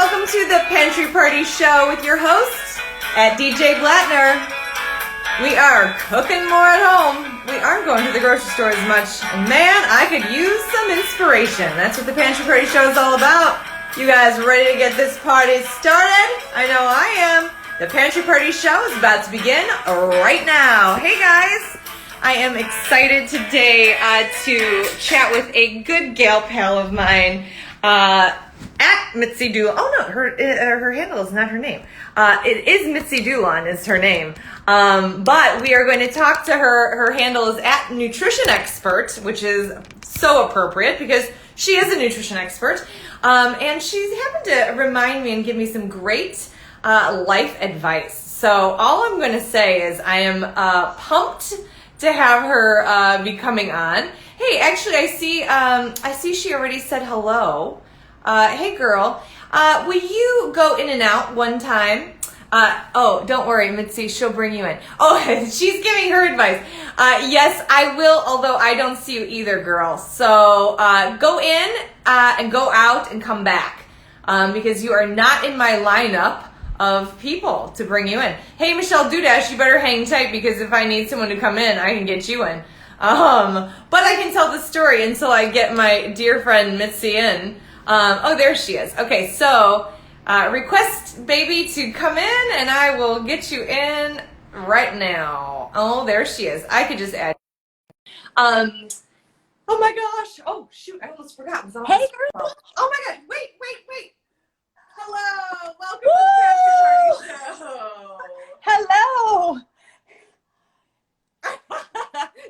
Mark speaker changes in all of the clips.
Speaker 1: welcome to the Pantry Party Show with your host, at DJ Blattner. We are cooking more at home. We aren't going to the grocery store as much. And man, I could use some inspiration. That's what the Pantry Party Show is all about. You guys ready to get this party started? I know I am. The Pantry Party Show is about to begin right now. Hey guys, I am excited today to chat with a good gal pal of mine, at Mitzi Doolon. Oh no, her handle is not her name. It is Mitzi Doolon is her name. But we are going to talk to her. Her handle is at Nutrition Expert, which is so appropriate because she is a nutrition expert. And she's happened to remind me and give me some great life advice. So all I'm going to say is I am pumped to have her be coming on. Hey, actually, I see she already said hello. Hey, girl. Will you go in and out one time? Oh, don't worry, Mitzi. She'll bring you in. Oh, she's giving her advice. Yes, I will, although I don't see you either, girl. So go in and go out and come back because you are not in my lineup of people to bring you in. Hey, Michelle Dudash, you better hang tight because if I need someone to come in, I can get you in. But I can tell the story until I get my dear friend Mitzi in. Oh, there she is. Okay, so request baby to come in and I will get you in right now. Oh, there she is. I could just add. Oh my gosh. Oh, shoot. I almost forgot.
Speaker 2: Hey, girl.
Speaker 1: Oh my God. Wait. Hello. Welcome to the Pantry Party Show.
Speaker 2: Hello.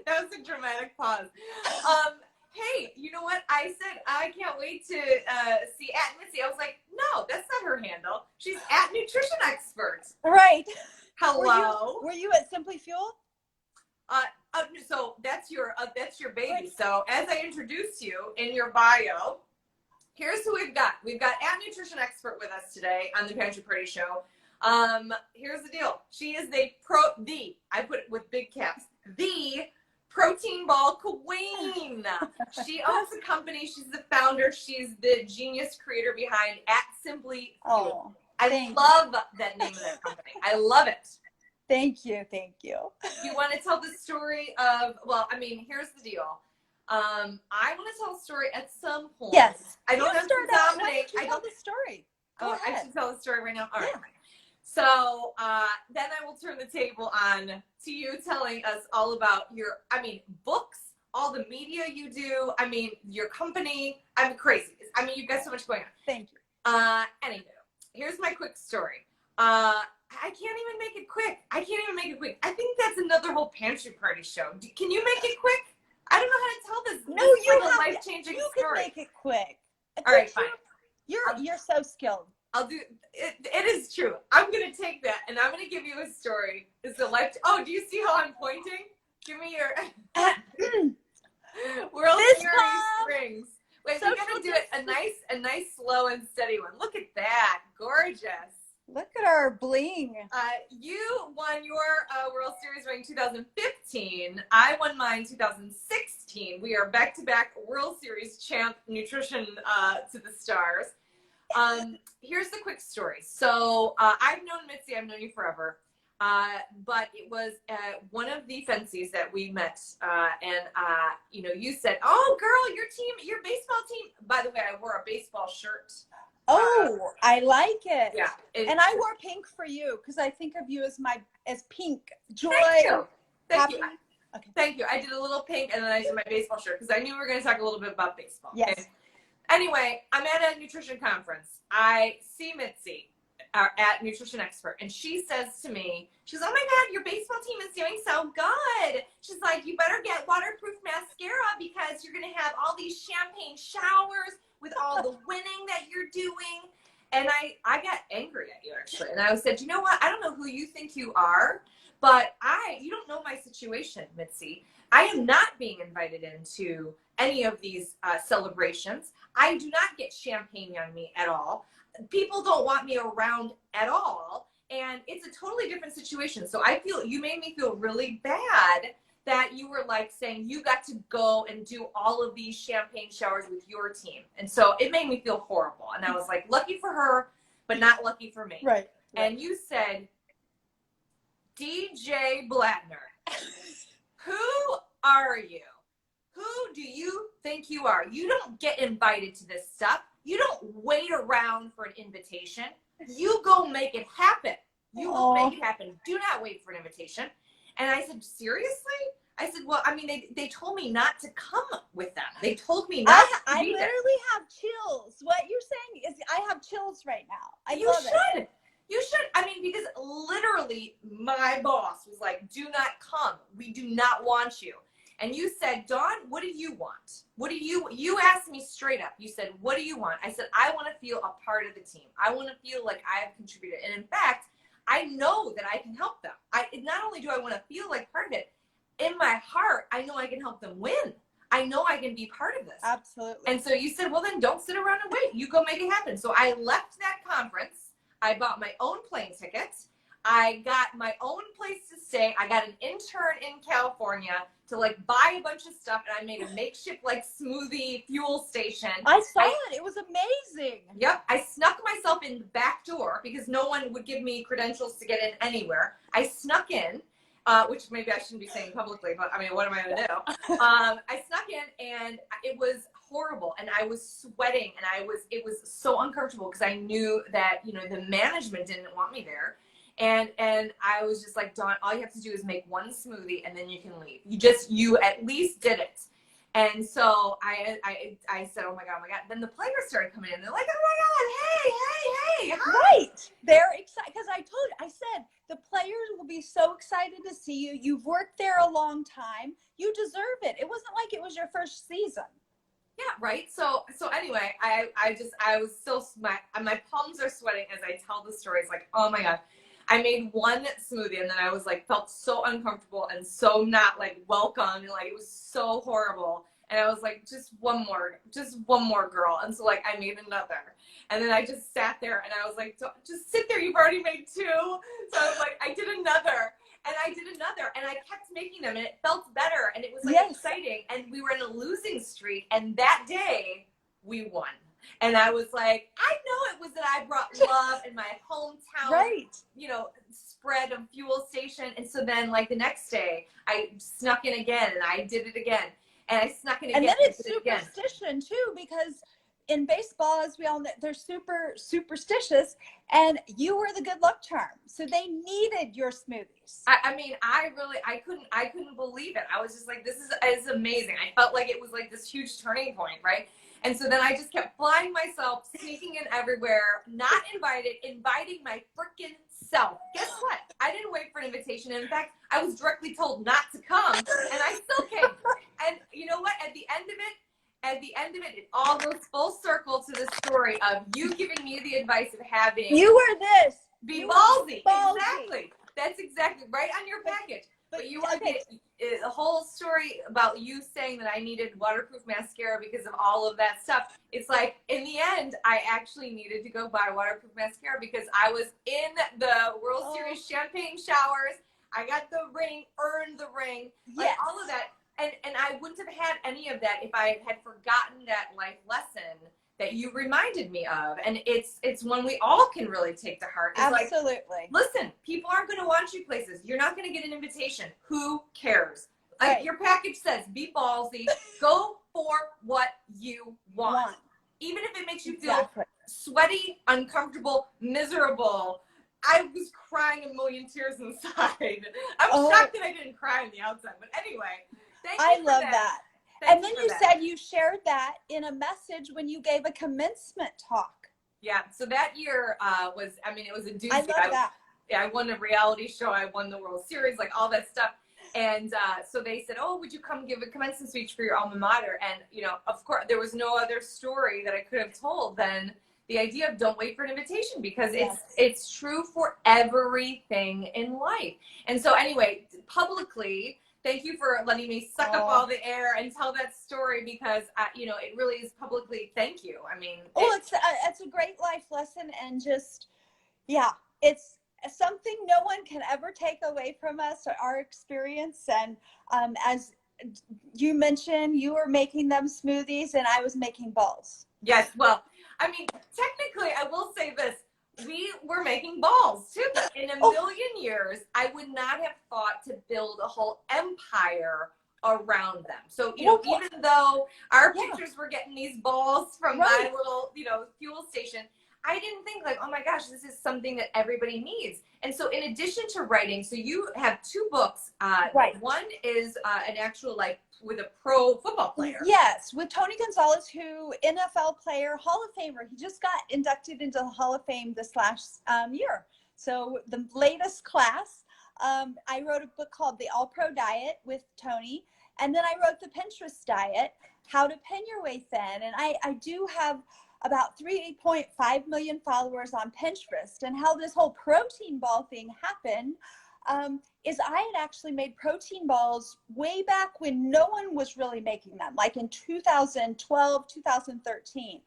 Speaker 1: That was a dramatic pause. Hey, you know what? I said I can't wait to see at Missy. I was like, no, that's not her handle. She's at Nutrition Expert.
Speaker 2: Right.
Speaker 1: Hello.
Speaker 2: Were you at SimplyFuel?
Speaker 1: So that's your baby. Right. So as I introduced you in your bio, here's who we've got. We've got at Nutrition Expert with us today on the Pantry Party Show. Here's the deal. She is I put it with big caps, the protein ball queen. She owns the company. She's the founder. She's the genius creator behind at SimplyFuel.
Speaker 2: Oh,
Speaker 1: I love that name of that company. I love it.
Speaker 2: Thank you.
Speaker 1: You want to tell the story of, well, I mean, here's the deal. I want to tell a story at some point.
Speaker 2: Yes.
Speaker 1: I don't have to dominate.
Speaker 2: I tell the story. Go ahead.
Speaker 1: I should tell the story right now. All right.
Speaker 2: Yeah.
Speaker 1: So then I will turn the table on to you telling us all about your, books, all the media you do. Your company. I'm crazy. You've got so much going on.
Speaker 2: Thank you.
Speaker 1: Anywho, here's my quick story. I can't even make it quick. I think that's another whole Pantry Party show. Can you make it quick? I don't know how to tell this.
Speaker 2: No,
Speaker 1: this
Speaker 2: you
Speaker 1: like
Speaker 2: have
Speaker 1: a life-changing
Speaker 2: You
Speaker 1: story.
Speaker 2: can make it quick.
Speaker 1: All right, fine.
Speaker 2: You're so skilled.
Speaker 1: I'll do it. It is true. I'm gonna take that and I'm gonna give you a story. It's a life. Oh, do you see how I'm pointing? Give me your World Series rings. Wait, we gotta do it a nice, slow and steady one. Look at that, gorgeous.
Speaker 2: Look at our bling.
Speaker 1: You won your World Series ring 2015. I won mine 2016. We are back-to-back World Series champ nutrition to the stars. Here's the quick story. So I've known Mitzi. I've known you forever. But it was one of the fancies that we met. And you said, oh, girl, your baseball team. By the way, I wore a baseball shirt.
Speaker 2: Oh, I like it.
Speaker 1: Yeah.
Speaker 2: And I wore pink for you because I think of you as pink. Joy.
Speaker 1: Thank you. Okay. Thank you. I did a little pink and then I did my baseball shirt because I knew we were going to talk a little bit about baseball.
Speaker 2: Yes.
Speaker 1: Okay? Anyway, I'm at a nutrition conference. I see Mitzi at Nutrition Expert, and she says to me, she's, oh my God, your baseball team is doing so good. She's like, you better get waterproof mascara because you're going to have all these champagne showers with all the winning that you're doing. And I got angry at you, actually. And I said, you know what? I don't know who you think you are, but you don't know my situation, Mitzi. I am not being invited into any of these celebrations. I do not get champagne on me at all. People don't want me around at all. And it's a totally different situation. So you made me feel really bad that you were like saying you got to go and do all of these champagne showers with your team. And so it made me feel horrible. And I was like, lucky for her, but not lucky for me.
Speaker 2: Right.
Speaker 1: And you said, DJ Blattner, who are you? Who do you think you are? You don't get invited to this stuff. You don't wait around for an invitation. You go make it happen. You go make it happen. Do not wait for an invitation. And I said, seriously? I said, well, I mean, they told me not to come with them. They told me not to
Speaker 2: I
Speaker 1: be there.
Speaker 2: literally have chills. What you're saying is I have chills right now.
Speaker 1: You should. You should. I mean, because literally my boss was like, do not come. We do not want you. And you said, Dawn, what do you want? You asked me straight up. You said, what do you want? I said, I want to feel a part of the team. I want to feel like I have contributed. And in fact, I know that I can help them. Not only do I want to feel like part of it, in my heart, I know I can help them win. I know I can be part of this.
Speaker 2: Absolutely.
Speaker 1: And so you said, well, then don't sit around and wait. You go make it happen. So I left that conference. I bought my own plane tickets. I got my own place to stay. I got an intern in California to like buy a bunch of stuff, and I made a makeshift like smoothie fuel station.
Speaker 2: I saw it. It was amazing.
Speaker 1: Yep. I snuck myself in the back door because no one would give me credentials to get in anywhere. I snuck in, which maybe I shouldn't be saying publicly, but I mean, what am I going to do? I snuck in, and it was horrible, and I was sweating, and it was so uncomfortable because I knew that, you know, the management didn't want me there. And I was just like, Dawn, all you have to do is make one smoothie and then you can leave. You at least did it. And so I said, oh my God. Then the players started coming in. They're like, oh my God, hey, hi.
Speaker 2: Right. They're excited because I said the players will be so excited to see you. You've worked there a long time. You deserve it. It wasn't like it was your first season.
Speaker 1: Yeah, right. So anyway, I was still, my palms are sweating as I tell the stories. Like, oh my God. I made one smoothie and then I was like, felt so uncomfortable and so not like welcome, and like it was so horrible. And I was like, just one more girl. And so like I made another, and then I just sat there and I was like, just sit there, you've already made two. So I was like, I did another, and I did another, and I kept making them, and it felt better, and it was like exciting. And we were in a losing streak, and that day we won. And I was like, I know it was that I brought love in my hometown, you know, spread of fuel station. And so then like the next day I snuck in again, and I did it again, and I snuck in again.
Speaker 2: And then it's superstition too, because in baseball, as we all know, they're super superstitious, and you were the good luck charm. So they needed your smoothies.
Speaker 1: I mean, I couldn't believe it. I was just like, this is amazing. I felt like it was like this huge turning point, right? And so then I just kept flying myself, sneaking in everywhere, not invited, inviting my freaking self. Guess what? I didn't wait for an invitation. In fact, I was directly told not to come, and I still came. And you know what? At the end of it, it all goes full circle to the story of you giving me the advice of having.
Speaker 2: You were this.
Speaker 1: Be ballsy. Exactly. That's exactly right on your package. But you want a whole story about you saying that I needed waterproof mascara because of all of that stuff. It's like, in the end, I actually needed to go buy waterproof mascara because I was in the World Series champagne showers. I got the ring, earned the ring, like all of that. And I wouldn't have had any of that if I had forgotten that life lesson that you reminded me of. And it's one we all can really take to heart. It's
Speaker 2: absolutely.
Speaker 1: Like, listen, people aren't going to want you places. You're not going to get an invitation. Who cares? Like your package says, be ballsy. Go for what you want. Even if it makes you feel sweaty, uncomfortable, miserable. I was crying a million tears inside. I'm shocked that I didn't cry on the outside. But anyway, thank you for
Speaker 2: love that. And then you said you shared that in a message when you gave a commencement talk.
Speaker 1: Yeah, so that year it was a doozy.
Speaker 2: I love that.
Speaker 1: Yeah, I won a reality show. I won the World Series, like all that stuff. And so they said, oh, would you come give a commencement speech for your alma mater? And, you know, of course, there was no other story that I could have told than the idea of don't wait for an invitation, because it's true for everything in life. And so anyway, publicly, thank you for letting me suck up all the air and tell that story, because, you know, it really is publicly. Thank you. I mean,
Speaker 2: it's a great life lesson, and just, it's something no one can ever take away from us, our experience. And as you mentioned, you were making them smoothies and I was making balls.
Speaker 1: Yes. Well, I mean, technically, I will say this. we were making balls too. In a million years, I would not have thought to build a whole empire around them. So, even though our pictures were getting these balls from my little, fuel station, I didn't think like, oh my gosh, this is something that everybody needs. And so in addition to writing, so you have 2 books. One is an actual with a pro football player.
Speaker 2: Yes, with Tony Gonzalez, who NFL player, Hall of Famer. He just got inducted into the Hall of Fame this last year. So the latest class, I wrote a book called The All Pro Diet with Tony. And then I wrote The Pinterest Diet, How to Pin Your Way Thin. And I do have about 3.5 million followers on Pinterest. And how this whole protein ball thing happened is I had actually made protein balls way back when no one was really making them, like in 2012, 2013.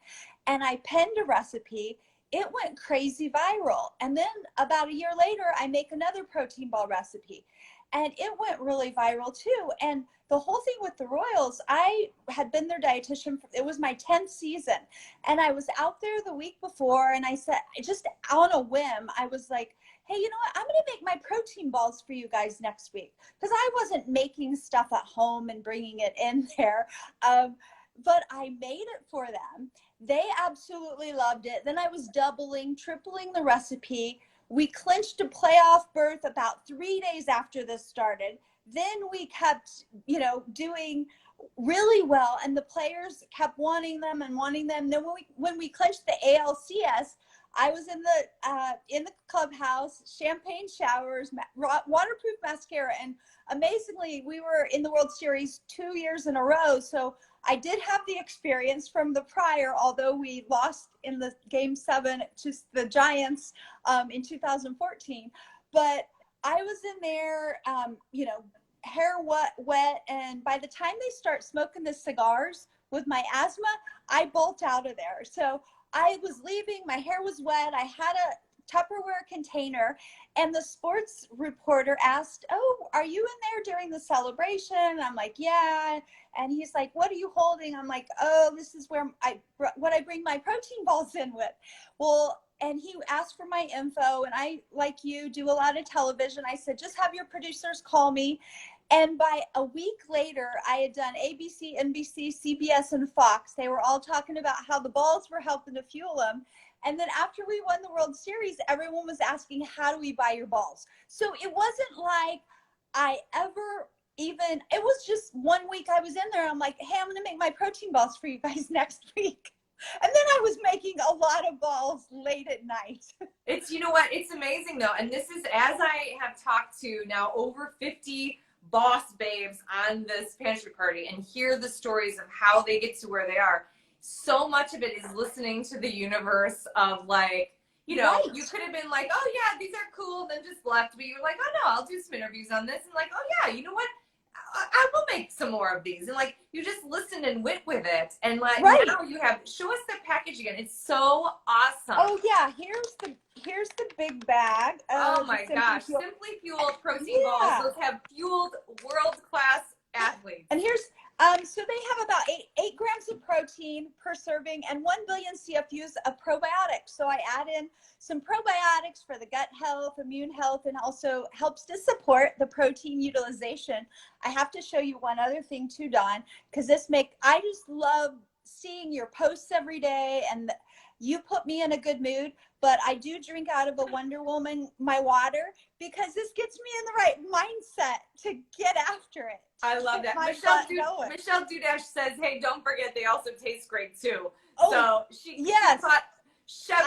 Speaker 2: And I penned a recipe. It went crazy viral. And then about a year later, I make another protein ball recipe. And it went really viral too. And the whole thing with the Royals, I had been their dietitian. It was my 10th season. And I was out there the week before, and I said, just on a whim, I was like, hey, you know what? I'm going to make my protein balls for you guys next week. Because I wasn't making stuff at home and bringing it in there. But I made it for them. They absolutely loved it. Then I was doubling, tripling the recipe. We clinched a playoff berth about 3 days after this started. Then we kept, doing really well, and the players kept wanting them and wanting them. Then when we clinched the ALCS, I was in the clubhouse, champagne showers, waterproof mascara, and amazingly, we were in the World Series 2 years in a row. So I did have the experience from the prior, although we lost in the Game 7 to the Giants in 2014. But I was in there, hair wet, and by the time they start smoking the cigars with my asthma, I bolt out of there. So I was leaving, my hair was wet, I had a Tupperware container, and the sports reporter asked, oh, are you in there during the celebration? And I'm like, yeah. And he's like, what are you holding? I'm like, oh, this is where I bring my protein balls in with. Well, and he asked for my info, and I, like you, do a lot of television. I said, just have your producers call me. And by a week later, I had done ABC, NBC, CBS, and Fox. They were all talking about how the balls were helping to fuel them. And then after we won the World Series, everyone was asking, how do we buy your balls? So it wasn't like I ever even, it was just 1 week I was in there. I'm like, hey, I'm going to make my protein balls for you guys next week. And then I was making a lot of balls late at night.
Speaker 1: It's, it's amazing though. And this is, as I have talked to now over 50 boss babes on this pantry party and hear the stories of how they get to where they are, so much of it is listening to the universe of you could have been like, oh yeah, these are cool, then just left, but you were like, oh no, I'll do some interviews on this, and like, oh yeah, you know what, I will make some more of these, and you just listened and went with it, and now you have, show us the package again. It's so awesome.
Speaker 2: Oh yeah, here's the big bag.
Speaker 1: Oh my gosh, SimplyFuel protein balls. Those have fueled world-class athletes.
Speaker 2: And here's so they have about 8 grams of protein per serving and 1 billion CFUs of probiotics. So I add in some probiotics for the gut health, immune health, and also helps to support the protein utilization. I have to show you one other thing too, Dawn, because I just love seeing your posts every day, and you put me in a good mood. But I do drink out of a Wonder Woman, my water, because this gets me in the right mindset to get after it.
Speaker 1: I love that. Michelle Dudash says, hey, don't forget they also taste great too.
Speaker 2: Oh,
Speaker 1: so she thought chef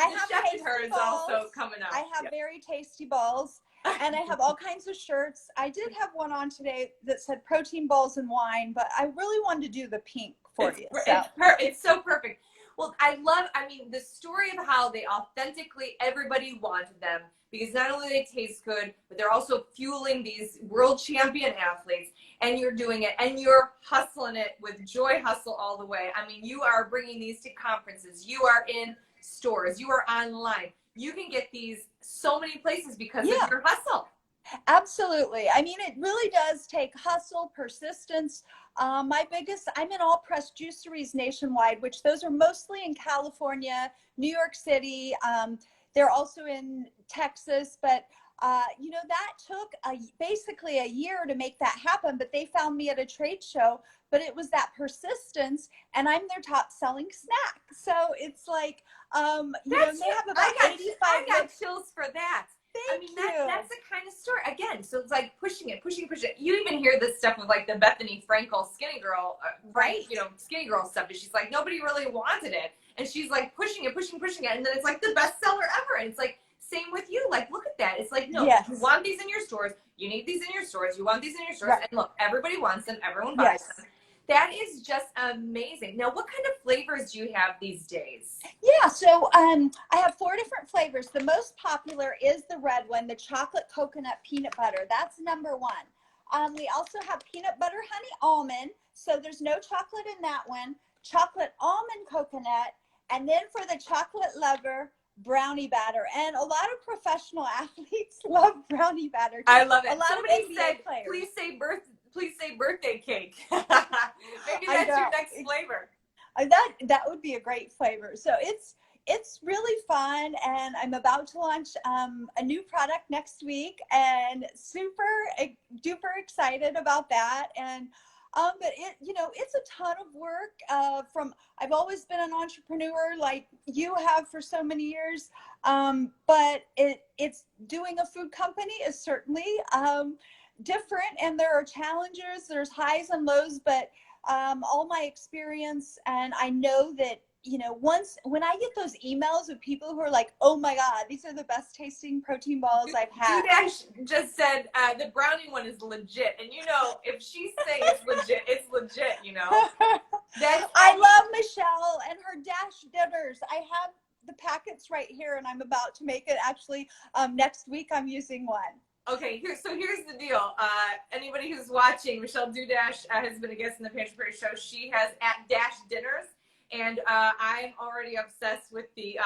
Speaker 1: in her is also coming out.
Speaker 2: I have very tasty balls, and I have all kinds of shirts. I did have one on today that said protein balls and wine, but I really wanted to do the pink for you.
Speaker 1: It's so perfect. Well, I mean, the story of how they authentically, everybody wanted them, because not only they taste good, but they're also fueling these world champion athletes, and you're doing it, and you're hustling it with Joy Hustle all the way. I mean, you are bringing these to conferences. You are in stores. You are online. You can get these so many places because of your hustle.
Speaker 2: Absolutely. I mean, it really does take hustle, persistence. I'm in all pressed juiceries nationwide, which those are mostly in California, New York City. they're also in Texas, but you know, that took basically a year to make that happen, but they found me at a trade show, but it was that persistence, and I'm their top selling snack. So it's like, you know, they have about 85.
Speaker 1: I got chills for that.
Speaker 2: Thank you.
Speaker 1: That's the kind of story. Again, so it's like pushing it. You even hear this stuff with like the Bethany Frankel skinny girl,
Speaker 2: Right.
Speaker 1: You know, skinny girl stuff. And she's like, nobody really wanted it. And she's like pushing it. And then it's like the best seller ever. And it's like, same with you. Like, look at that. It's like, no,
Speaker 2: Yes.
Speaker 1: you want these in your stores. You need these in your stores. You want these in your stores. Right. And look, everybody wants them. Everyone buys them. That is just amazing. Now, what kind of flavors do you have these days?
Speaker 2: Yeah, so I have 4 different flavors. The most popular is the red one, the chocolate coconut peanut butter. That's number 1. We also have peanut butter honey almond. So there's no chocolate in that one. Chocolate almond coconut. And then for the chocolate lover, brownie batter. And a lot of professional athletes love brownie batter.
Speaker 1: I love it.
Speaker 2: A lot
Speaker 1: Somebody
Speaker 2: of NBA
Speaker 1: said,
Speaker 2: players.
Speaker 1: please say birthday cake. Maybe that's your next flavor.
Speaker 2: That would be a great flavor. So it's really fun, and I'm about to launch a new product next week, and super duper excited about that. And but you know, it's a ton of work. I've always been an entrepreneur like you have for so many years, but it's doing a food company is certainly different, and there are challenges, there's highs and lows, but all my experience, and I know that, you know, when I get those emails of people who are like, oh my God, these are the best tasting protein balls I've had.
Speaker 1: Dash just said the brownie one is legit, and you know, if she's saying it's legit, you know.
Speaker 2: I love Michelle and her Dash dinners. I have the packets right here, and I'm about to make it actually next week. I'm using one.
Speaker 1: Okay, so here's the deal. Anybody who's watching, Michelle Dudash has been a guest in the Pantry show. She has at Dash Dinners, and I'm already obsessed with the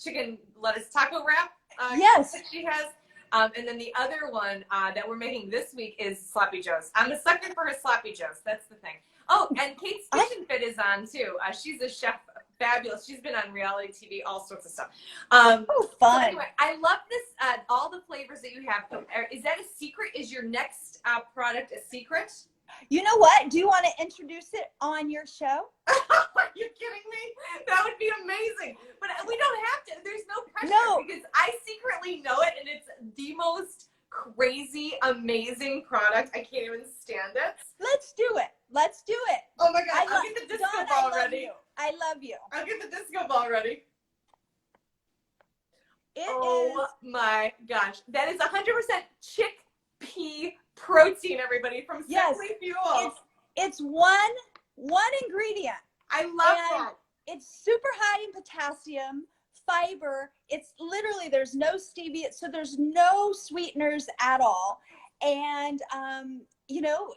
Speaker 1: chicken lettuce taco wrap.
Speaker 2: Yes.
Speaker 1: That she has. And then the other one that we're making this week is Sloppy Joe's. I'm a sucker for her Sloppy Joe's. That's the thing. Oh, and Kate's Kitchen Fit is on too. She's a chef. Fabulous. She's been on reality TV, all sorts of stuff.
Speaker 2: Oh, fun.
Speaker 1: So anyway, I love this, all the flavors that you have. Is that a secret? Is your next product a secret?
Speaker 2: You know what? Do you want to introduce it on your show?
Speaker 1: Are you kidding me? That would be amazing. But we don't have to. There's no pressure.
Speaker 2: No.
Speaker 1: Because I secretly know it, and it's the most crazy, amazing product. I can't even stand it.
Speaker 2: Let's do it. Let's do it.
Speaker 1: Oh my God. I'll get the disco
Speaker 2: Dawn,
Speaker 1: ball ready.
Speaker 2: I love you.
Speaker 1: I'll get the disco ball ready.
Speaker 2: Oh
Speaker 1: my gosh. That is 100% chickpea protein, everybody, from SimplyFuel.
Speaker 2: It's one ingredient.
Speaker 1: I love that.
Speaker 2: It's super high in potassium, fiber. It's literally, there's no stevia, so there's no sweeteners at all. And you know,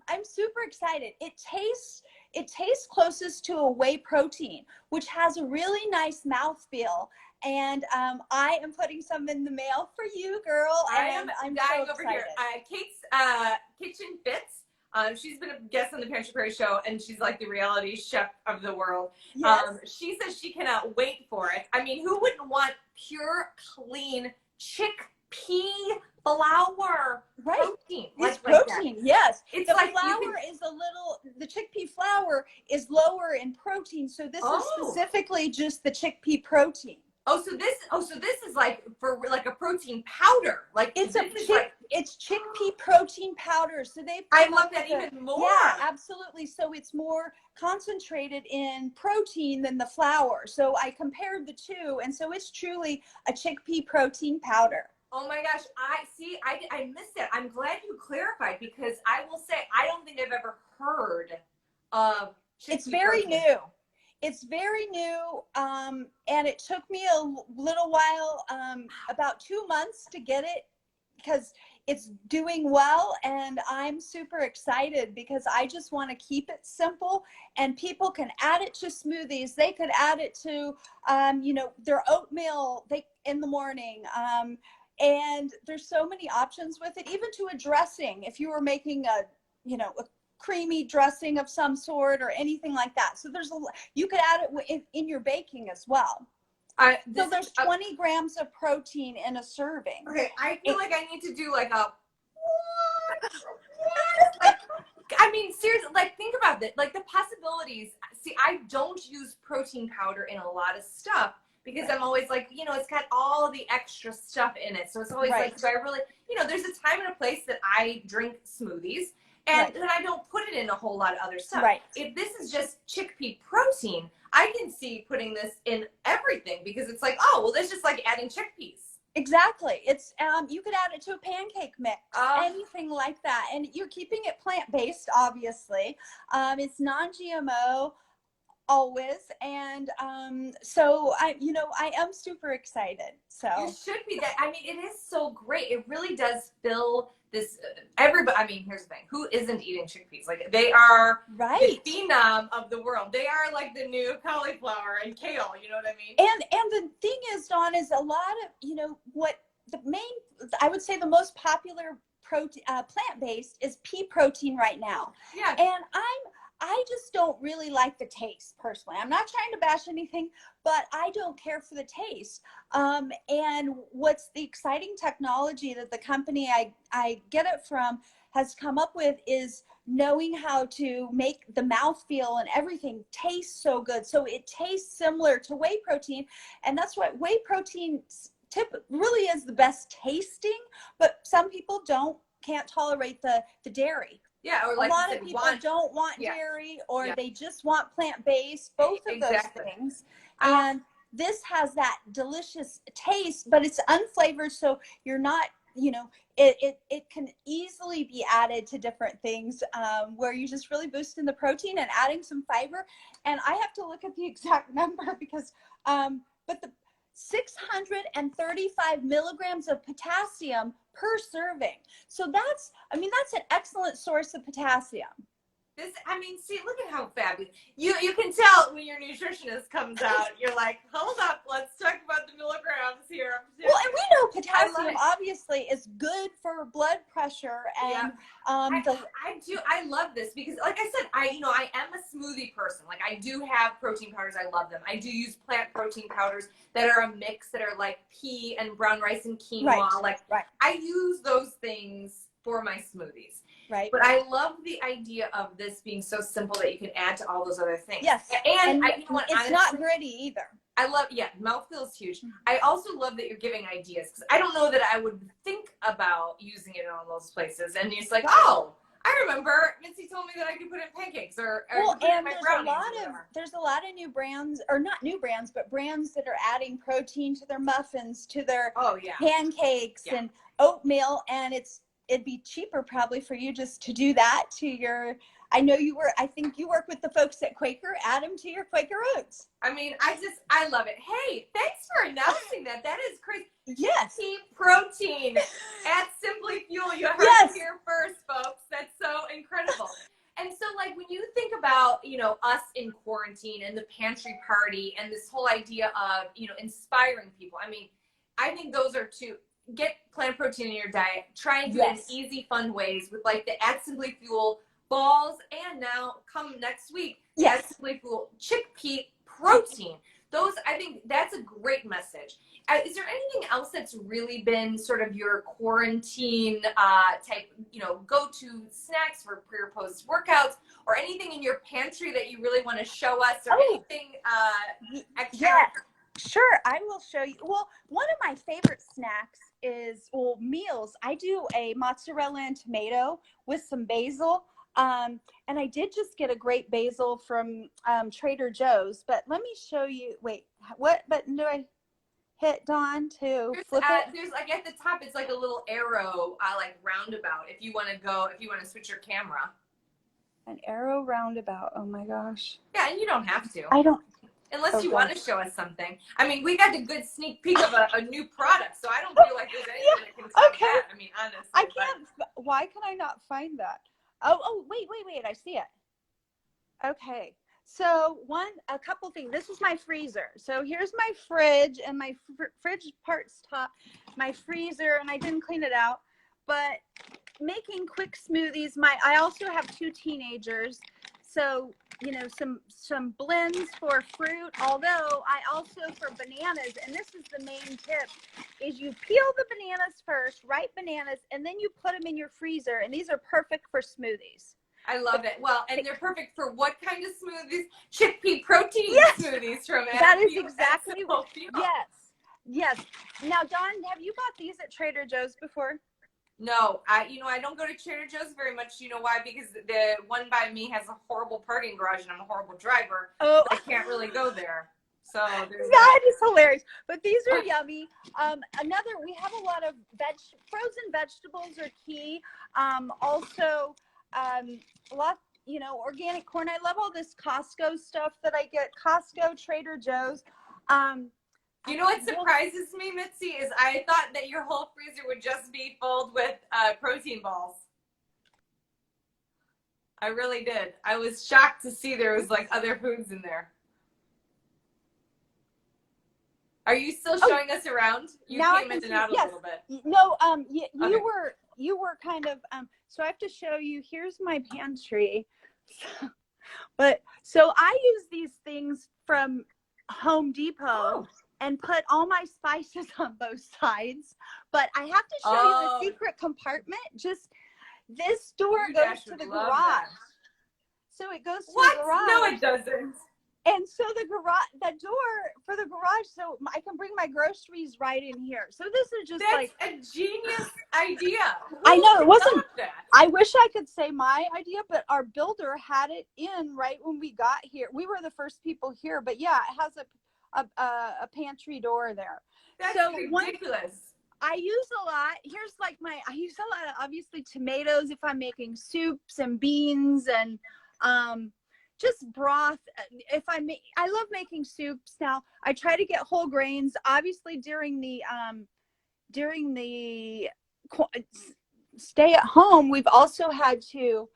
Speaker 2: I'm super excited. It tastes closest to a whey protein, which has a really nice mouthfeel. And I am putting some in the mail for you, girl.
Speaker 1: I'm dying
Speaker 2: so
Speaker 1: over here. Kate's Kitchen Fits. She's been a guest on the Pantry show, and she's like the reality chef of the world.
Speaker 2: Yes.
Speaker 1: She says she cannot wait for it. I mean, who wouldn't want pure, clean chickpea flour protein?
Speaker 2: It's protein, yes.
Speaker 1: It's
Speaker 2: the
Speaker 1: like
Speaker 2: flour the chickpea flour is lower in protein, so this is specifically just the chickpea protein.
Speaker 1: Oh, so this is like for like a protein powder. Like
Speaker 2: it's chickpea protein powder. So
Speaker 1: I love that even more.
Speaker 2: Yeah, absolutely. So it's more concentrated in protein than the flour. So I compared the two, and so it's truly a chickpea protein powder.
Speaker 1: Oh my gosh, I missed it. I'm glad you clarified, because I will say I don't think I've ever heard of chickpea
Speaker 2: It's very
Speaker 1: protein.
Speaker 2: new. It's very new, and it took me a little while, about 2 months to get it, because it's doing well, and I'm super excited because I just want to keep it simple, and people can add it to smoothies. They could add it to, you know, their oatmeal in the morning, and there's so many options with it, even to a dressing. If you were making a creamy dressing of some sort or anything like that. So you could add it in your baking as well. So there's 20 grams of protein in a serving.
Speaker 1: Okay, I feel like I need to do like a like, I mean, seriously, like think about it. Like the possibilities. See, I don't use protein powder in a lot of stuff because I'm always like, it's got all the extra stuff in it. So it's always like, do I really, there's a time and a place that I drink smoothies and then I don't put it in a whole lot of other stuff.
Speaker 2: Right.
Speaker 1: If this is just chickpea protein, I can see putting this in everything because it's like, oh, well, that's just like adding chickpeas.
Speaker 2: Exactly. It's you could add it to a pancake mix, anything like that, and you're keeping it plant-based, obviously. It's non-GMO always, and so I am super excited. So
Speaker 1: you should be. That I mean, it is so great. It really does fill this. Everybody. I mean, here's the thing: who isn't eating chickpeas? Like they are the phenom of the world. They are like the new cauliflower and kale. You know what I mean?
Speaker 2: And the thing is, Dawn, is a lot of what the main. I would say the most popular protein plant-based is pea protein right now.
Speaker 1: Yeah.
Speaker 2: And I just don't really like the taste personally. I'm not trying to bash anything, but I don't care for the taste. And what's the exciting technology that the company I get it from has come up with is knowing how to make the mouthfeel and everything taste so good. So it tastes similar to whey protein. And that's why whey protein really is the best tasting, but some people can't tolerate the dairy.
Speaker 1: Yeah, or like
Speaker 2: a lot of people don't want dairy, or they just want plant-based, both of those things. And this has that delicious taste, but it's unflavored, so you're not, it can easily be added to different things where you're just really boosting the protein and adding some fiber. And I have to look at the exact number because, but the 635 milligrams of potassium per serving. So that's an excellent source of potassium.
Speaker 1: See, look at how fabulous. You can tell when your nutritionist comes out, you're like, hold up, let's talk about the milligrams here.
Speaker 2: Well, and we know potassium obviously is good for blood pressure and
Speaker 1: I love this because like I said, I am a smoothie person. Like I do have protein powders, I love them. I do use plant protein powders that are a mix that are like pea and brown rice and quinoa. I use those things for my smoothies.
Speaker 2: Right.
Speaker 1: But I love the idea of this being so simple that you can add to all those other things.
Speaker 2: Yes.
Speaker 1: And
Speaker 2: it's honestly, not gritty either.
Speaker 1: I love, mouthfeel is huge. I also love that you're giving ideas because I don't know that I would think about using it in all those places. And it's like, oh, I remember Mitzi told me that I could put in pancakes or
Speaker 2: and there's a lot of new brands, or not new brands, but brands that are adding protein to their muffins, to their pancakes and oatmeal, and it'd be cheaper probably for you just to do that to your, I think you work with the folks at Quaker, add them to your Quaker Oats.
Speaker 1: I mean, I love it. Hey, thanks for announcing that. That is crazy.
Speaker 2: Yes.
Speaker 1: Chickpea Protein at SimplyFuel. You heard it here first, folks. That's so incredible. And so like when you think about, us in quarantine and the pantry party and this whole idea of, inspiring people. I mean, I think those are two. Get plant protein in your diet. Try and do it in easy, fun ways with like the at SimplyFuel balls, and now come next week, at SimplyFuel Chickpea Protein. Those, I think that's a great message. Is there anything else that's really been sort of your quarantine type, go-to snacks for pre or post workouts, or anything in your pantry that you really want to show us, or anything extra?
Speaker 2: Yeah. Sure, I will show you. Well, one of my favorite snacks is, meals. I do a mozzarella and tomato with some basil. And I did just get a great basil from Trader Joe's. But let me show you. Wait, what button do I hit, Dawn, to flip it?
Speaker 1: There's like at the top, it's like a little arrow, like roundabout. If you want to switch your camera.
Speaker 2: An arrow roundabout. Oh my gosh.
Speaker 1: Yeah, and you don't have to.
Speaker 2: I don't.
Speaker 1: Unless you want to show us something. I mean, we got a good sneak peek of a new product, so I don't feel like there's anything that can top that. I mean, honestly.
Speaker 2: I can't. Why can I not find that? Oh, wait. I see it. Okay. So a couple things. This is my freezer. So here's my fridge, and my fridge part's top, my freezer, and I didn't clean it out. But making quick smoothies. I also have 2 teenagers. So, you know, some blends for fruit, although I also for bananas, and this is the main tip, is you peel the bananas first, ripe bananas, and then you put them in your freezer, and these are perfect for smoothies.
Speaker 1: I love it. Well, and they're perfect for what kind of smoothies? Chickpea protein smoothies from it.
Speaker 2: That is exactly what, yes. Now, Dawn, have you bought these at Trader Joe's before?
Speaker 1: No, I don't go to Trader Joe's very much. You know why? Because the one by me has a horrible parking garage and I'm a horrible driver.
Speaker 2: Oh,
Speaker 1: so I can't really go there. So
Speaker 2: that is hilarious. But these are yummy. We have a lot of frozen vegetables are key. Also, a lot, you know, organic corn. I love all this Costco stuff that I get. Costco, Trader Joe's.
Speaker 1: You know what surprises me, Mitzi, is I thought that your whole freezer would just be filled with protein balls. I really did. I was shocked to see there was like other foods in there. Are you still showing us around? You came in and out a little bit.
Speaker 2: No, you were kind of so I have to show you. Here's my pantry. So I use these things from Home Depot and put all my spices on both sides. But I have to show you the secret compartment. Just this door goes to the garage. That. So it goes to the garage.
Speaker 1: No, it doesn't.
Speaker 2: And so the door for the garage, so I can bring my groceries right in here. So this is just
Speaker 1: That's a genius idea.
Speaker 2: I know, it wasn't. I wish I could say my idea, but our builder had it in right when we got here. We were the first people here, but yeah, it has a pantry door there.
Speaker 1: That's ridiculous.
Speaker 2: I use a lot. Here's like I use a lot of obviously tomatoes if I'm making soups and beans and just broth. I love making soups now. I try to get whole grains. Obviously during the stay at home, we've also had to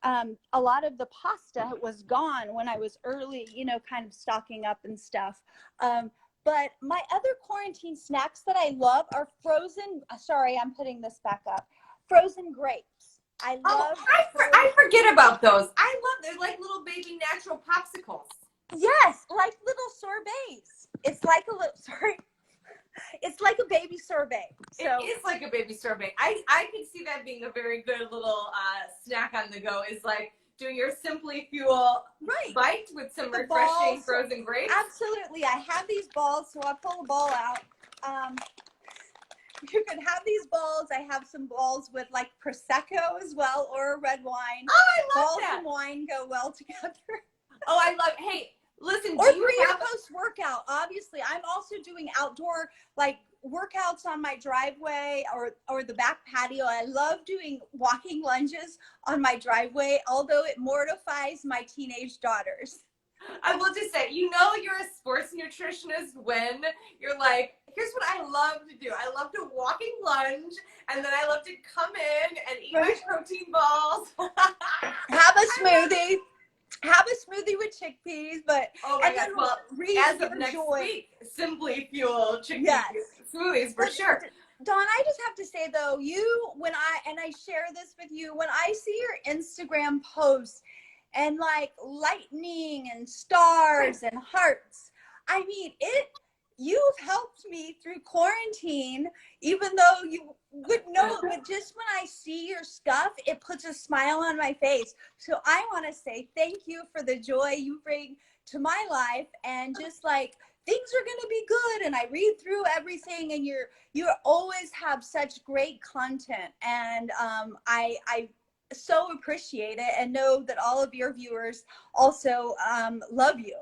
Speaker 2: a lot of the pasta was gone when I was early, you know, kind of stocking up and stuff. But my other quarantine snacks that I love are frozen. Sorry, I'm putting this back up. Frozen grapes. I love.
Speaker 1: I forget about those. I love. They're like little baby natural popsicles.
Speaker 2: Yes, like little sorbets. It's like a little. Sorry. It's like a baby sorbet. So,
Speaker 1: it is like a baby sorbet. I can see that being a very good little snack on the go. Is like doing your SimplyFuel bite with some refreshing frozen grapes.
Speaker 2: Absolutely. I have these balls, so I'll pull a ball out. You can have these balls. I have some balls with like Prosecco as well, or red wine.
Speaker 1: Oh, I love
Speaker 2: balls
Speaker 1: that.
Speaker 2: and wine go well together.
Speaker 1: Oh, I love. Hey, listen.
Speaker 2: Or pre or post workout. Obviously, I'm also doing outdoor like workouts on my driveway or the back patio. I love doing walking lunges on my driveway, although it mortifies my teenage daughters.
Speaker 1: I will just say, you know, you're a sports nutritionist when you're like, here's what I love to do. I love to walking lunge, and then I love to come in and eat my protein balls.
Speaker 2: Have a smoothie. Have a smoothie with chickpeas, but
Speaker 1: well, as of next week, SimplyFuel chickpea smoothies for sure.
Speaker 2: Dawn, I just have to say though, when I share this with you, when I see your Instagram posts and like lightning and stars and hearts, I mean you've helped me through quarantine, even though you wouldn't know it, but just when I see your stuff, it puts a smile on my face. So I want to say thank you for the joy you bring to my life, and just like things are going to be good. And I read through everything, and you always have such great content, and I so appreciate it, and know that all of your viewers also love you.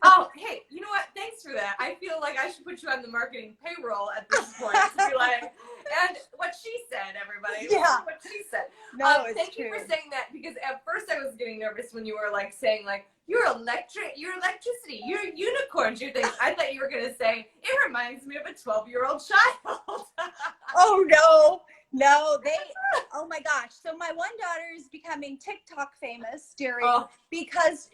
Speaker 1: Oh, hey, you know what? Thanks for that. I feel like I should put you on the marketing payroll at this point to be like, and what she said, everybody.
Speaker 2: Yeah.
Speaker 1: What she said.
Speaker 2: No, it's
Speaker 1: thank
Speaker 2: true.
Speaker 1: you for saying that, because at first I was getting nervous when you were like saying like, you're electricity, you're unicorns, you're things. I thought you were going to say, it reminds me of a 12-year-old child.
Speaker 2: Oh, no. No, oh my gosh. So my one daughter is becoming TikTok famous because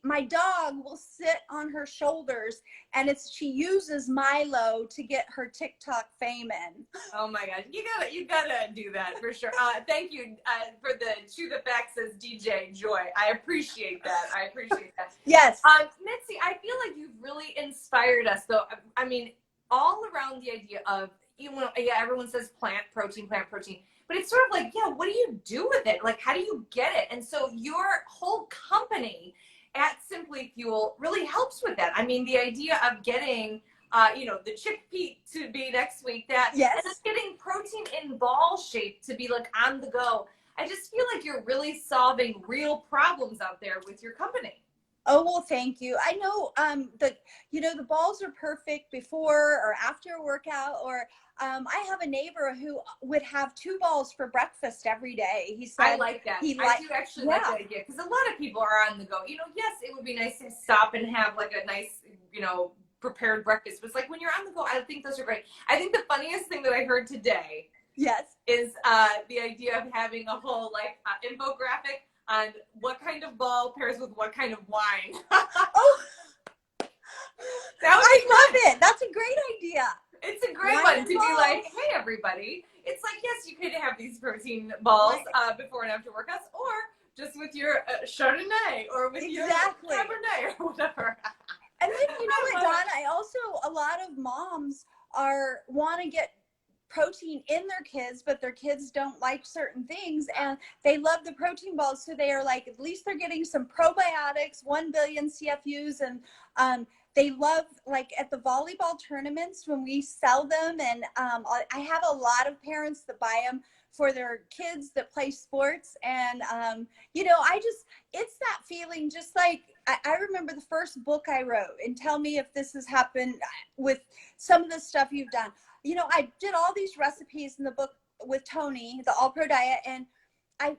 Speaker 2: my dog will sit on her shoulders and she uses Milo to get her TikTok fame in.
Speaker 1: Oh my gosh, you gotta do that for sure. Thank you for the Chew the Facts as DJ Joy. I appreciate that.
Speaker 2: Yes.
Speaker 1: Mitzi, I feel like you've really inspired us, though. I mean, all around the idea of, everyone says plant protein, but it's sort of like, what do you do with it? Like, how do you get it? And so your whole company at SimplyFuel really helps with that. I mean, the idea of getting, the chickpea to be next week, and then getting protein in ball shape to be like on the go. I just feel like you're really solving real problems out there with your company.
Speaker 2: Oh, well, thank you. I know the balls are perfect before or after a workout, or I have a neighbor who would have 2 balls for breakfast every day. He said,
Speaker 1: I like that. I do actually like that idea, because a lot of people are on the go. Yes, it would be nice to stop and have like a nice, prepared breakfast. But it's like when you're on the go, I think those are great. I think the funniest thing that I heard today is the idea of having a whole infographic on what kind of ball pairs with what kind of wine.
Speaker 2: Oh, I love it. That's a great idea.
Speaker 1: It's a great one to be like, hey, everybody. It's like, yes, you could have these protein balls before and after workouts, or just with your Chardonnay or with your Cabernet or whatever.
Speaker 2: And then, you know what, Dawn? A lot of moms want to get protein in their kids, but their kids don't like certain things, and they love the protein balls, so they are like, at least they're getting some probiotics, 1 billion CFUs, and they love, like, at the volleyball tournaments when we sell them, and I have a lot of parents that buy them for their kids that play sports, and it's that feeling, just like I remember the first book I wrote, and tell me if this has happened with some of the stuff you've done. I did all these recipes in the book with Tony, the All Pro Diet. And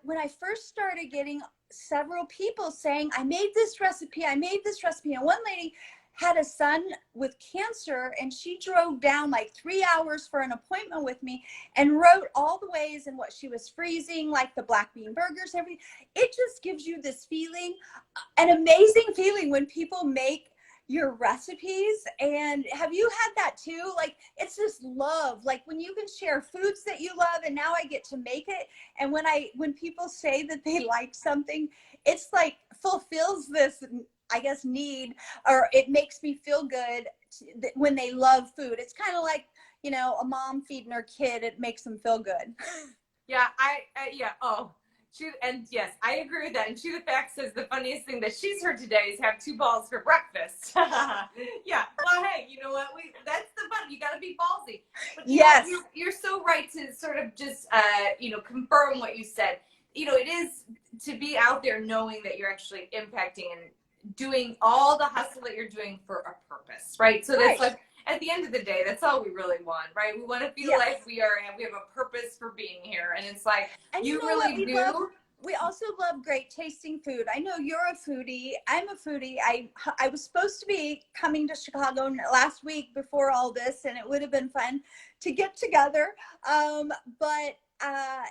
Speaker 2: when I first started getting several people saying, I made this recipe. And one lady had a son with cancer, and she drove down like 3 hours for an appointment with me and wrote all the ways in what she was freezing, like the black bean burgers, everything. It just gives you this feeling, an amazing feeling when people make your recipes. And have you had that too? Like, it's this love, like when you can share foods that you love, and now I get to make it. And when people say that they like something, it's like fulfills this, I guess, need, or it makes me feel good when they love food. It's kind of like, a mom feeding her kid, it makes them feel good.
Speaker 1: Yeah, and yes, I agree with that. And Chew the Facts says the funniest thing that she's heard today is have 2 balls for breakfast. Yeah. Well, hey, you know what? That's the fun. You got to be ballsy. But you're so right to sort of just confirm what you said. It is to be out there knowing that you're actually impacting and doing all the hustle that you're doing for a purpose, right? So that's like, at the end of the day, that's all we really want, right? We want to feel like we have a purpose for being here. And it's like,
Speaker 2: and
Speaker 1: you really do.
Speaker 2: We also love great tasting food. I know you're a foodie. I'm a foodie. I was supposed to be coming to Chicago last week before all this, and it would have been fun to get together. But I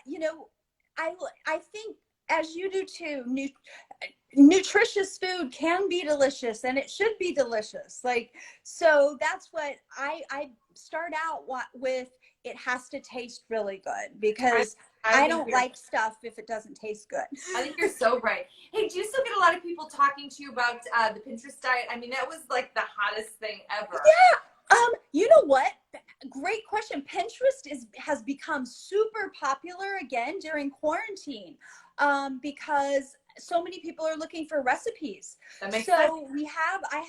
Speaker 2: think, as you do too, nutritious food can be delicious, and it should be delicious. So that's what I start out with. It has to taste really good, because I don't like stuff if it doesn't taste good.
Speaker 1: I think you're so right. Hey, do you still get a lot of people talking to you about the Pinterest diet? I mean, that was like the hottest thing ever.
Speaker 2: Yeah. You know what? Great question. Pinterest has become super popular again during quarantine, because so many people are looking for recipes.
Speaker 1: That makes sense.
Speaker 2: I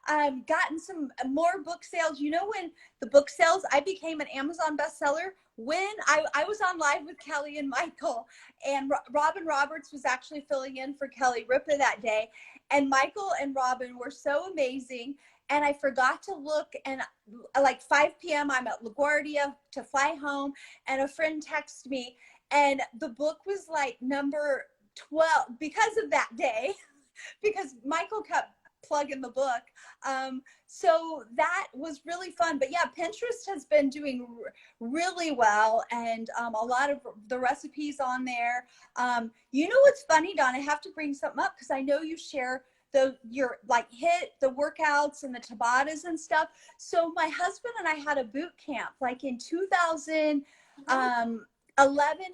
Speaker 2: have gotten some more book sales. When the book sales, I became an Amazon bestseller when I was on live with Kelly and Michael, and Robin Roberts was actually filling in for Kelly Ripa that day. And Michael and Robin were so amazing. And I forgot to look, and like 5 p.m. I'm at LaGuardia to fly home, and a friend texted me, and the book was like number 12 because of that day, because Michael kept plug in the book. So that was really fun. But yeah, Pinterest has been doing really well, and a lot of the recipes on there. You know what's funny, Dawn? I have to bring something up because I know you share your like hit the workouts and the Tabatas and stuff. So my husband and I had a boot camp like in 2011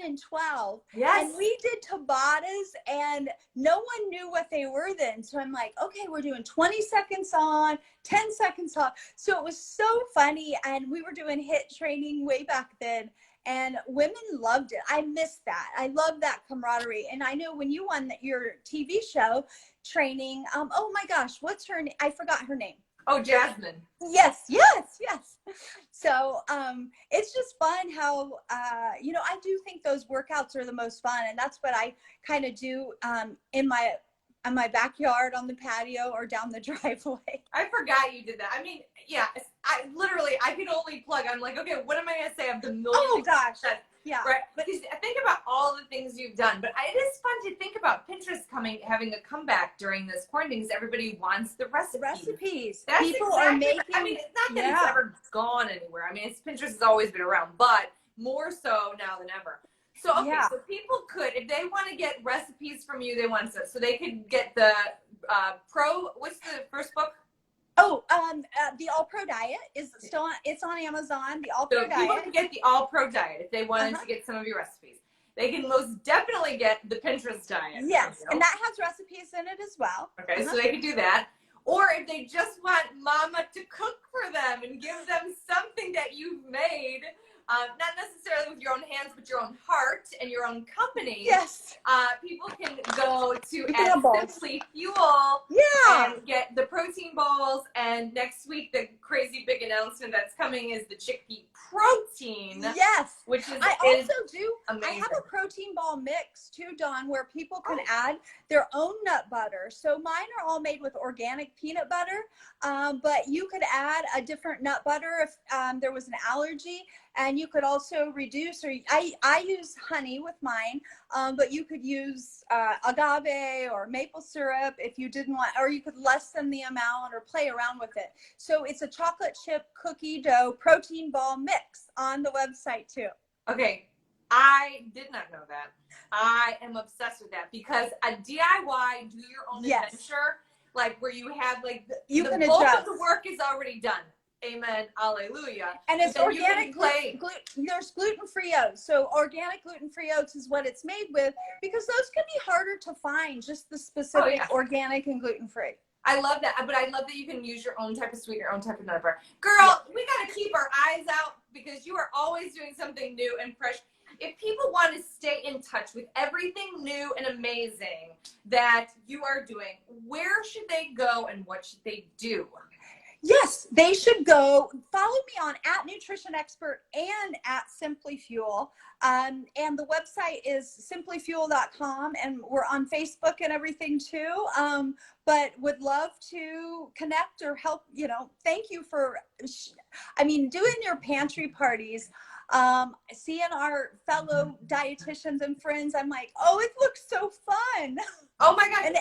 Speaker 2: and 12.
Speaker 1: Yes.
Speaker 2: And we did Tabatas and no one knew what they were then. So I'm like, okay, we're doing 20 seconds on, 10 seconds off. So it was so funny. And we were doing hit training way back then. And women loved it. I missed that. I love that camaraderie. And I know when you won your TV show training, oh my gosh, what's her name? I forgot her name.
Speaker 1: Oh, Jasmine.
Speaker 2: Yes. So it's just fun how, I do think those workouts are the most fun. And that's what I kind of do in my backyard on the patio or down the driveway.
Speaker 1: I forgot you did that. I mean, yeah, I could only plug. I'm like, okay, what am I going to say of the million?
Speaker 2: Oh gosh. Yeah.
Speaker 1: Right. Because think about all the things you've done, but it is fun to think about Pinterest having a comeback during this quarantine because everybody wants the recipes. That's
Speaker 2: people
Speaker 1: exactly,
Speaker 2: are making.
Speaker 1: I mean, it's not that it's ever gone anywhere. I mean, Pinterest has always been around, but more so now than ever. So, okay, so people could, if they want to get recipes from you, they want to, so they could get the what's the first book?
Speaker 2: Oh, the All Pro Diet is still it's on Amazon. The All Pro Diet.
Speaker 1: People can get the All Pro Diet if they wanted to get some of your recipes. They can most definitely get the Pinterest diet.
Speaker 2: Yes, and that has recipes in it as well.
Speaker 1: Okay, so they could do that. Or if they just want mama to cook for them and give them something that you've made, not necessarily with your own hands, but your own heart and your own company.
Speaker 2: Yes.
Speaker 1: People can go to SimplyFuel and get the protein balls. And next week, the crazy big announcement that's coming is the Chickpea Protein.
Speaker 2: Yes.
Speaker 1: Which is
Speaker 2: I also do.
Speaker 1: Amazing.
Speaker 2: I have a protein ball mix too, Dawn, where people can add their own nut butter. So mine are all made with organic peanut butter, but you could add a different nut butter if there was an allergy. And you could also reduce, or I use honey with mine, but you could use agave or maple syrup if you didn't want, or you could lessen the amount or play around with it. So it's a chocolate chip cookie dough protein ball mix on the website too.
Speaker 1: Okay, I did not know that. I am obsessed with that because a DIY, do your own adventure, like where you have like the bulk of the work is already done. Amen. Alleluia.
Speaker 2: And it's organic. There's gluten-free oats. So organic gluten-free oats is what it's made with because those can be harder to find, just the specific organic and gluten-free.
Speaker 1: I love that. But I love that you can use your own type of sweet, your own type of nut butter. Girl, we got to keep our eyes out because you are always doing something new and fresh. If people want to stay in touch with everything new and amazing that you are doing, where should they go and what should they do?
Speaker 2: Yes, they should go follow me on @nutritionexpert and @SimplyFuel. And the website is simplyfuel.com, and we're on Facebook and everything too. But would love to connect or help, thank you for, doing your pantry parties. Seeing our fellow dietitians and friends, I'm like, oh, it looks so fun.
Speaker 1: Oh my God.
Speaker 2: And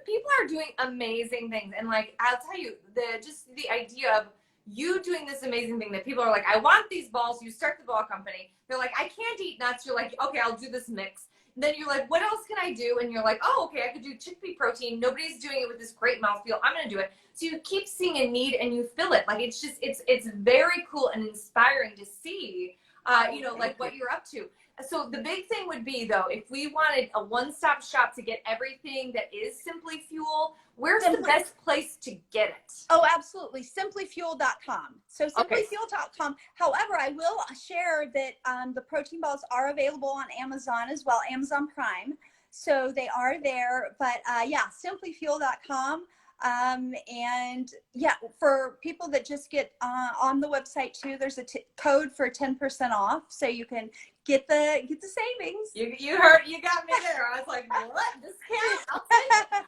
Speaker 1: people are doing amazing things. And like, I'll tell you, the idea of you doing this amazing thing that people are like, I want these balls. You start the ball company. They're like, I can't eat nuts. You're like, okay, I'll do this mix. And then you're like, what else can I do? And you're like, oh, okay, I could do chickpea protein. Nobody's doing it with this great mouthfeel. I'm going to do it. So you keep seeing a need and you fill it. Like, it's very cool and inspiring to see, like what you're up to. So the big thing would be, though, if we wanted a one-stop shop to get everything that is SimplyFuel, where's the best place to get it?
Speaker 2: Oh, absolutely. SimplyFuel.com. So SimplyFuel.com. However, I will share that the protein balls are available on Amazon as well, Amazon Prime. So they are there. But SimplyFuel.com. For people that just get on the website too, there's a code for 10% off, so you can get the savings.
Speaker 1: You heard, you got me there. I was like, what? Discount? I'll take it.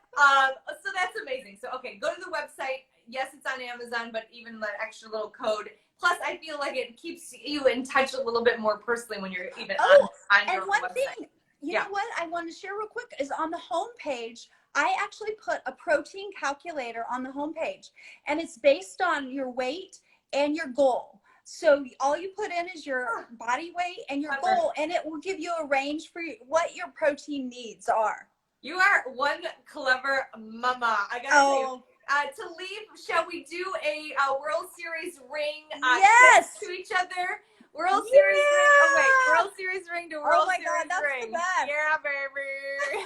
Speaker 1: So that's amazing. So okay, go to the website. Yes, it's on Amazon, but even the extra little code. Plus, I feel like it keeps you in touch a little bit more personally when you're even on your website.
Speaker 2: Thing, you know what I want to share real quick is on the home page. I actually put a protein calculator on the homepage, and it's based on your weight and your goal. So all you put in is your body weight and your goal, and it will give you a range for what your protein needs are.
Speaker 1: You are one clever mama. I gotta say, to leave, shall we do a World Series ring
Speaker 2: yes.
Speaker 1: to each other? World Series ring. Oh wait, World Series ring to World Series
Speaker 2: God, that's
Speaker 1: ring.
Speaker 2: The best.
Speaker 1: Yeah, baby.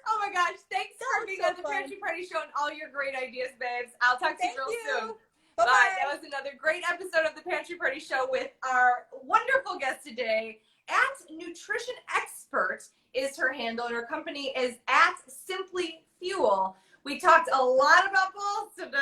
Speaker 1: Oh my gosh! Thanks for being on the Pantry Party Show and all your great ideas, babes. I'll talk to you real soon.
Speaker 2: Bye-bye.
Speaker 1: Bye. That was another great episode of the Pantry Party Show with our wonderful guest today. At Nutrition Expert is her handle, and her company is at SimplyFuel. We talked a lot about balls today,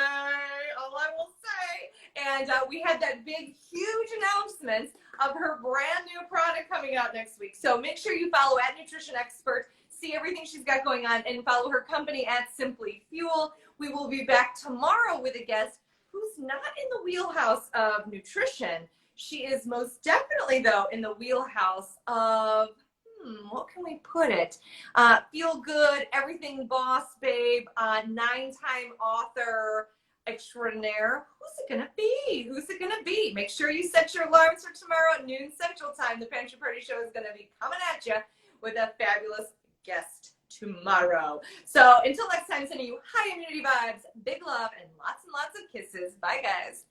Speaker 1: all I will say. And we had that big, huge announcement of her brand new product coming out next week. So make sure you follow at Nutrition Expert, see everything she's got going on, and follow her company at SimplyFuel. We will be back tomorrow with a guest who's not in the wheelhouse of nutrition. She is most definitely, though, in the wheelhouse of, what can we put it? Feel good, everything boss babe, 9-time author extraordinaire. Who's it gonna be? Who's it gonna be? Make sure you set your alarms for tomorrow at noon Central Time. The Pantry Party Show is gonna be coming at you with a fabulous guest tomorrow. So until next time, sending you high immunity vibes, big love, and lots of kisses. Bye, guys.